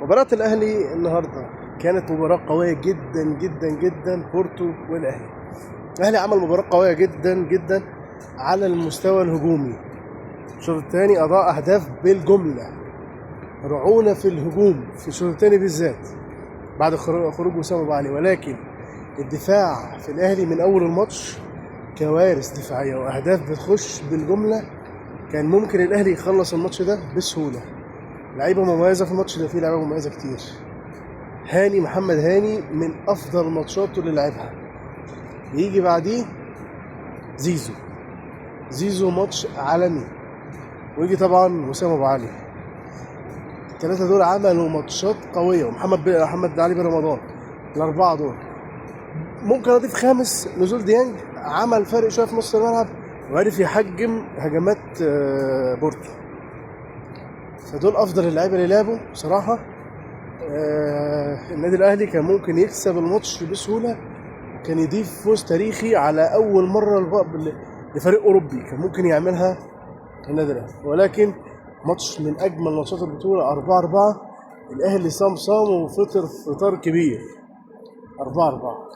مباراة الأهلي النهاردة كانت مباراة قوية جدا جدا جدا. بورتو والأهلي. الأهلي عمل مباراة قوية جدا جدا على المستوى الهجومي. الشوط الثاني أضاع أهداف بالجملة، رعونة في الهجوم في الشوط الثاني بالذات بعد خروج وسام أبو علي، ولكن الدفاع في الأهلي من أول الماتش كوارث دفاعية وأهداف بتخش بالجملة. كان ممكن الأهلي يخلص الماتش ده بسهولة. لعيبة مميزة في الماتش ده، فيه لعيبة مميزة كتير. محمد هاني من أفضل ماتشاته اللي لعبها. يجي بعديه زيزو ماتش عالمي، ويجي طبعا وسام أبو علي. الثلاثة دول عملوا ماتشات قوية، ومحمد علي بن رمضان. الأربعة دول ممكن أضيف خامس نزول ديانج، عمل فرق شوية في نص الملعب وعرف يحجم هجمات بورتو. فدول أفضل اللعيبة اللي لعبوا بصراحة. النادي الأهلي كان ممكن يكسب الماتش بسهولة، كان يضيف فوز تاريخي على أول مرة لفريق أوروبي كان ممكن يعملها النادي الأهلي. ولكن ماتش من أجمل ماتشات البطولة 4-4. الأهلي صام وفطر فطار كبير 4-4.